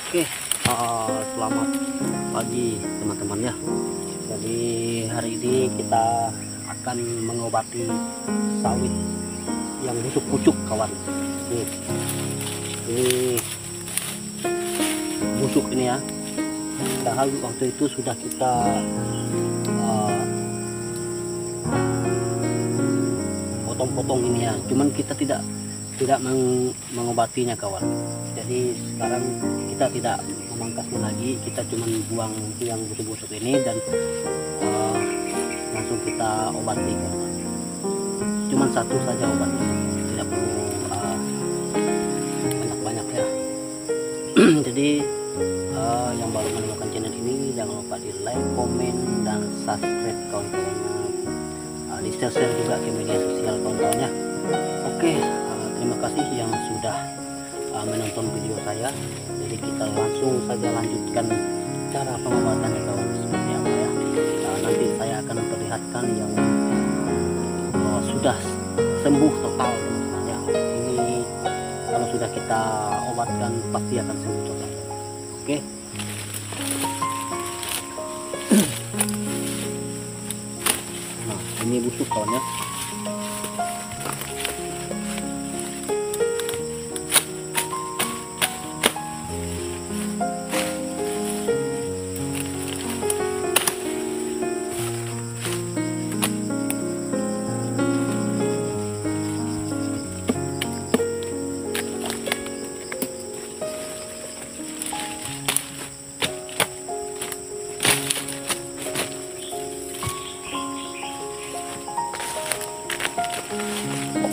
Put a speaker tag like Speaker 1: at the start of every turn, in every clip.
Speaker 1: Oke, selamat pagi teman-teman ya. Jadi hari ini kita akan mengobati sawit yang busuk pucuk kawan. Ini busuk ini ya. Padahal waktu itu sudah kita potong-potong ini ya. Cuman kita tidak mengobatinya kawan. Jadi sekarang kita tidak memangkasnya lagi, kita cuma buang yang busuk-busuk ini dan langsung kita obati kawan. Cuman satu saja obatnya, tidak perlu banyak-banyak ya. Jadi yang baru menemukan channel ini jangan lupa di like, komen, dan subscribe kawan-kawan. Di share juga ke media sosial kawan-kawannya. Oke, terima kasih yang sudah menonton video saya. Jadi kita langsung saja lanjutkan cara pengobatannya kawan, seperti apa ya. Nanti saya akan memperlihatkan yang sudah sembuh total teman-teman ya. Ini kalau sudah kita obatkan pasti akan sembuh total. Oke. Nah, ini busuk kawan ya.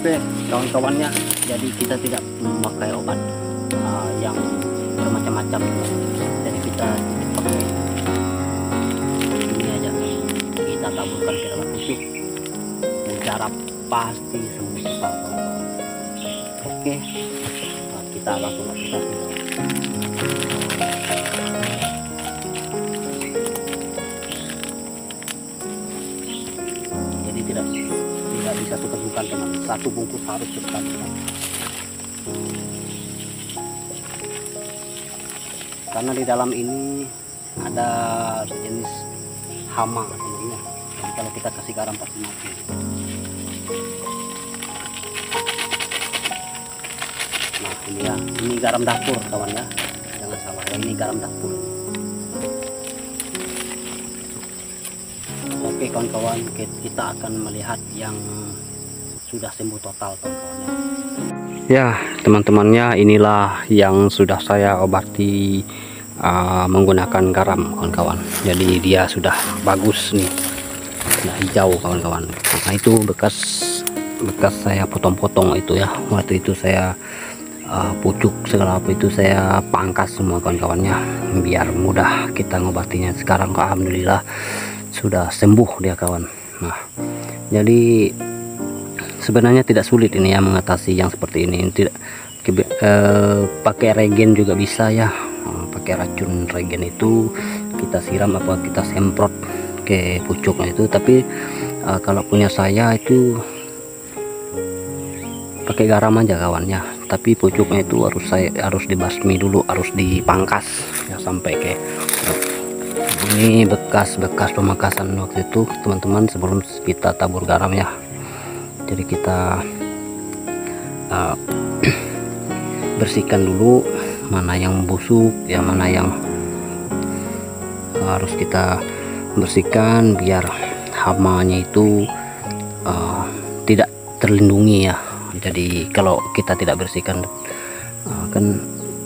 Speaker 1: Oke kawan-kawannya, jadi kita tidak memakai obat yang bermacam-macam, jadi kita pakai ini aja, kita taburkan ke dalam busuk, mujarab pasti sembuh total kawan-kawan. Oke, kita langsung aplikasi. Jadi tidak bisa tukar-tukar teman, satu bungkus harus sekali. Karena di dalam ini ada jenis hama sebenarnya, jadi kalau kita kasih garam pasti mati. Nah ini ya, ini garam dapur kawan ya, jangan salah ya, ini garam dapur. Oke kawan-kawan, kita akan melihat yang sudah sembuh total kawan-kawan. Ya teman-temannya, inilah yang sudah saya obati menggunakan garam kawan-kawan. Jadi dia sudah bagus nih, sudah hijau kawan-kawan. Nah itu bekas saya potong-potong itu ya, waktu itu saya pucuk segala apa itu saya pangkas semua kawan-kawannya biar mudah kita ngobatinya. Sekarang alhamdulillah sudah sembuh dia kawan. Nah jadi sebenarnya tidak sulit ini ya mengatasi yang seperti ini. Tidak pakai regen juga bisa ya, pakai racun regen itu kita siram apa kita semprot ke pucuknya itu. Tapi kalau punya saya itu pakai garam aja kawannya, tapi pucuknya itu harus dibasmi dulu, harus dipangkas ya sampai ke ini bekas pemangkasan waktu itu teman-teman sebelum kita tabur garam ya. Jadi kita bersihkan dulu mana yang busuk ya, mana yang harus kita bersihkan biar hamanya itu tidak terlindungi ya. Jadi kalau kita tidak bersihkan kan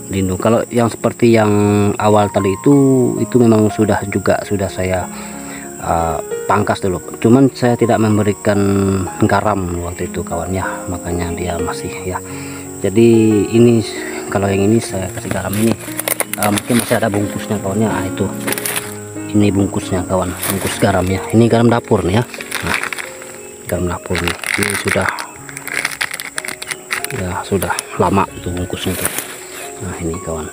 Speaker 1: lindung. Kalau yang seperti yang awal tadi itu memang sudah saya pangkas dulu, cuman saya tidak memberikan garam waktu itu kawannya, makanya dia masih ya. Jadi ini kalau yang ini saya kasih garam ini, mungkin masih ada bungkusnya kawannya. Itu ini bungkusnya kawan, bungkus garamnya. Ini garam dapur nih ya. Nah, garam dapur nih, ini sudah lama itu bungkusnya tuh. Nah ini kawan,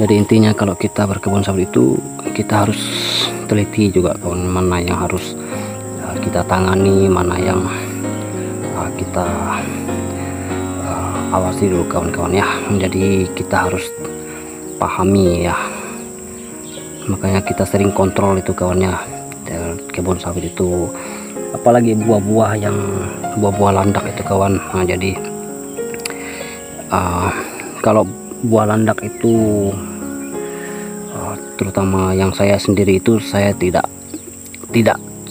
Speaker 1: jadi intinya kalau kita berkebun sawit itu kita harus teliti juga kawan, mana yang harus kita tangani, mana yang kita awasi dulu kawan-kawan ya. Jadi kita harus pahami ya, makanya kita sering kontrol itu kawannya kebun sawit itu, apalagi buah-buah landak itu kawan. Nah, jadi kalau buah landak itu terutama yang saya sendiri itu saya tidak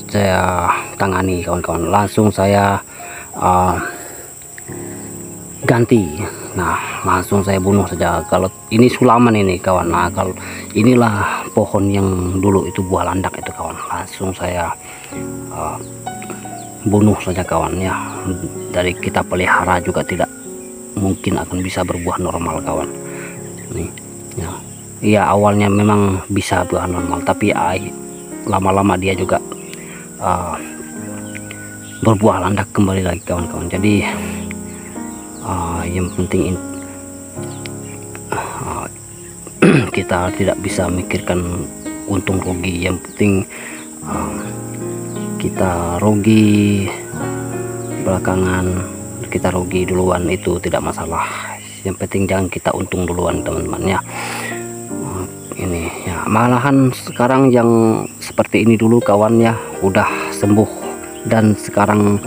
Speaker 1: saya tangani kawan-kawan, langsung saya ganti. Nah, langsung saya bunuh saja. Kalau ini sulaman ini kawan, nah kalau inilah pohon yang dulu itu buah landak itu kawan, langsung saya bunuh saja kawan ya. Dari kita pelihara juga tidak mungkin akan bisa berbuah normal kawan. Nih ya, iya awalnya memang bisa buah normal, tapi lama-lama dia juga berbuah landak kembali lagi kawan-kawan. Jadi yang penting kita tidak bisa mikirkan untung rugi, yang penting kita rugi belakangan, kita rugi duluan itu tidak masalah, yang penting jangan kita untung duluan teman-teman ya. Ini ya, malahan sekarang yang seperti ini dulu kawan ya udah sembuh, dan sekarang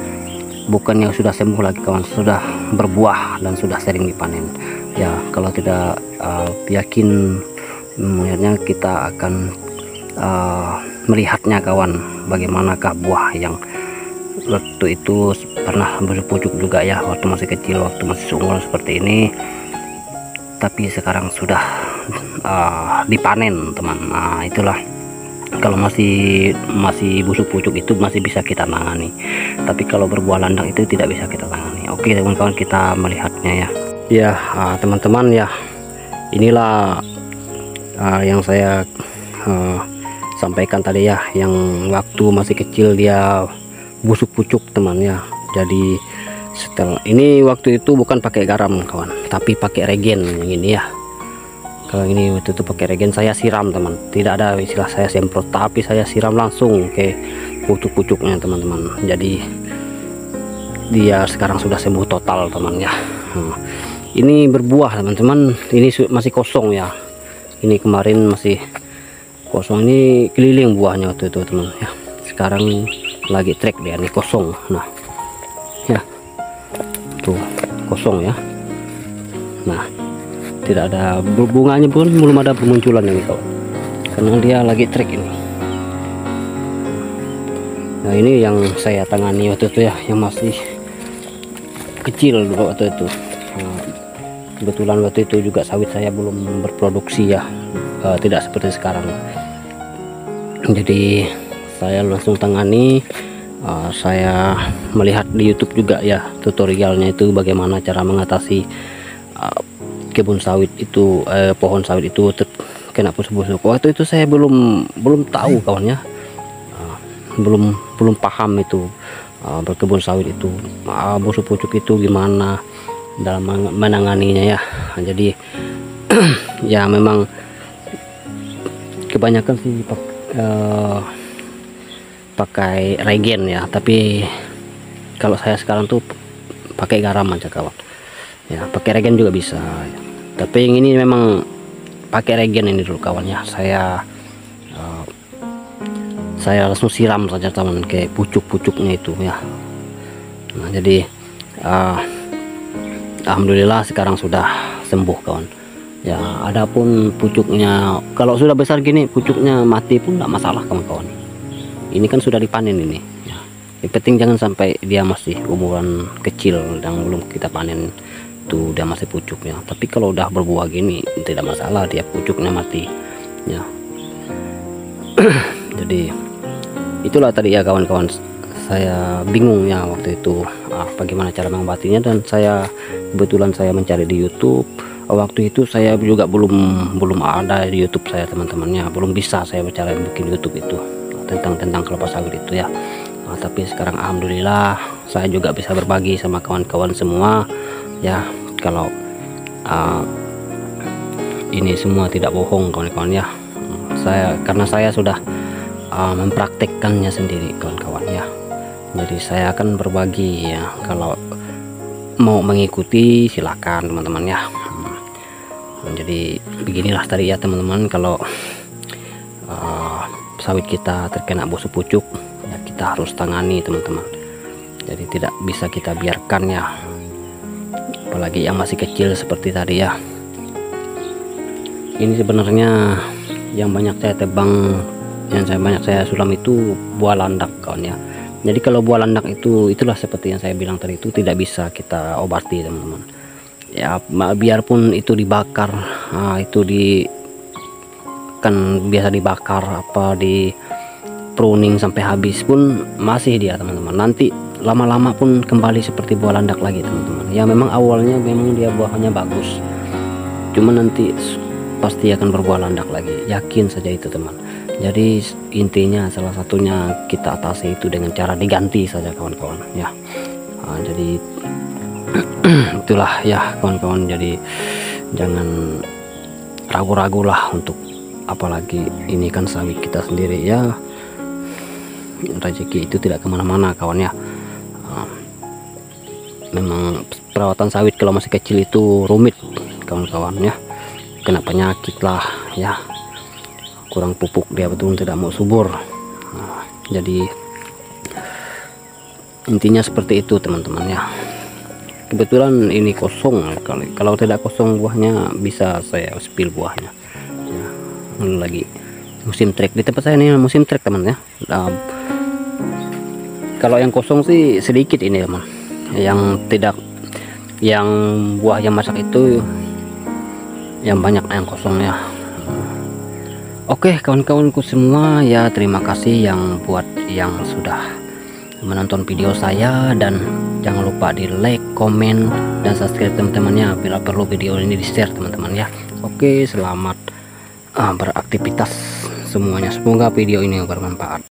Speaker 1: bukan yang sudah sembuh lagi kawan, sudah berbuah dan sudah sering dipanen ya. Kalau tidak yakin melihatnya, kita akan melihatnya kawan, bagaimanakah buah yang waktu itu pernah berpucuk juga ya, waktu masih kecil, waktu masih seumuran seperti ini, tapi sekarang sudah dipanen teman. Nah itulah, kalau masih busuk pucuk itu masih bisa kita tangani, tapi kalau berbuah landak itu tidak bisa kita tangani. Oke teman-teman, kita melihatnya ya. Ya teman-teman ya, inilah yang saya sampaikan tadi ya, yang waktu masih kecil dia busuk pucuk teman ya. Jadi setelah ini, waktu itu bukan pakai garam kawan, tapi pakai regen yang ini ya. Kalau ini waktu itu pakai regen, saya siram teman, tidak ada istilah saya semprot, tapi saya siram langsung ke pucuk-pucuknya teman-teman. Jadi dia sekarang sudah sembuh total teman ya. Ini berbuah teman-teman, ini masih kosong ya, ini kemarin masih kosong, ini keliling buahnya waktu itu teman ya. Sekarang lagi trek dia, ini kosong. Nah ya tuh kosong ya. Nah tidak ada bunganya pun, belum ada bermunculan ini kawan, karena dia lagi trek ini. Nah ini yang saya tangani waktu itu ya, yang masih kecil dulu waktu itu. Nah, kebetulan waktu itu juga sawit saya belum berproduksi ya, tidak seperti sekarang. Jadi saya langsung tangani. Saya melihat di YouTube juga ya tutorialnya itu, bagaimana cara mengatasi kebun sawit itu, pohon sawit itu kena busuk-busuk. Waktu itu saya belum tahu kawan ya, belum paham itu berkebun sawit itu busuk pucuk itu gimana dalam menanganinya ya. Jadi ya memang kebanyakan sih pakai regen ya, tapi kalau saya sekarang tuh pakai garam aja kawan ya. Pakai regen juga bisa ya, tapi yang ini memang pakai regen ini dulu kawan ya. Saya langsung siram saja teman ke pucuk-pucuknya itu ya. Nah jadi alhamdulillah sekarang sudah sembuh kawan ya. Adapun pucuknya kalau sudah besar gini, pucuknya mati pun tidak masalah kawan-kawan. Ini kan sudah dipanen ini ya. Yang penting jangan sampai dia masih umuran kecil dan belum kita panen tuh dia masih pucuknya. Tapi kalau udah berbuah gini tidak masalah, dia pucuknya mati ya. Jadi itulah tadi ya kawan-kawan, saya bingung ya waktu itu bagaimana cara mengobatinya, dan saya kebetulan saya mencari di YouTube. Waktu itu saya juga belum ada di YouTube saya teman-temannya, belum bisa saya bicara bikin YouTube itu tentang kelapa sawit itu ya. Tapi sekarang alhamdulillah saya juga bisa berbagi sama kawan-kawan semua ya, kalau ini semua tidak bohong kawan-kawan ya. Karena saya sudah mempraktekkannya sendiri kawan-kawan ya. Jadi saya akan berbagi ya, kalau mau mengikuti silakan teman-teman ya. Jadi beginilah tadi ya teman-teman, kalau sawit kita terkena busuk pucuk ya kita harus tangani teman-teman. Jadi tidak bisa kita biarkan ya, apalagi yang masih kecil seperti tadi ya. Ini sebenarnya yang banyak saya tebang, yang banyak saya sulam itu buah landak kawan ya. Jadi kalau buah landak itu, itulah seperti yang saya bilang tadi, itu tidak bisa kita obati teman-teman ya. Biarpun itu dibakar, itu kan biasa dibakar apa di pruning sampai habis pun masih dia teman-teman, nanti lama-lama pun kembali seperti buah landak lagi teman-teman ya. Memang awalnya memang dia buahnya bagus, cuma nanti pasti akan berbuah landak lagi, yakin saja itu teman. Jadi intinya salah satunya kita atasi itu dengan cara diganti saja kawan-kawan ya. Jadi itulah ya kawan-kawan, jadi jangan ragu-ragu lah untuk, apalagi ini kan sawit kita sendiri ya, rezeki itu tidak kemana-mana kawan ya. Memang perawatan sawit kalau masih kecil itu rumit kawan-kawan ya, kena penyakit lah ya, kurang pupuk dia betul tidak mau subur. Jadi intinya seperti itu teman-teman ya. Kebetulan ini kosong, kalau tidak kosong buahnya bisa saya spill buahnya ya. Lagi musim trek di tempat saya ini, musim trek teman ya. Kalau yang kosong sih sedikit ini teman, yang tidak, yang buah yang masak itu yang banyak yang kosong ya. Oke kawan-kawanku semua ya, terima kasih yang buat yang sudah menonton video saya, dan jangan lupa di like, komen, dan subscribe teman-temannya. Bila perlu video ini di share teman-teman ya. Oke, selamat beraktivitas semuanya, semoga video ini bermanfaat.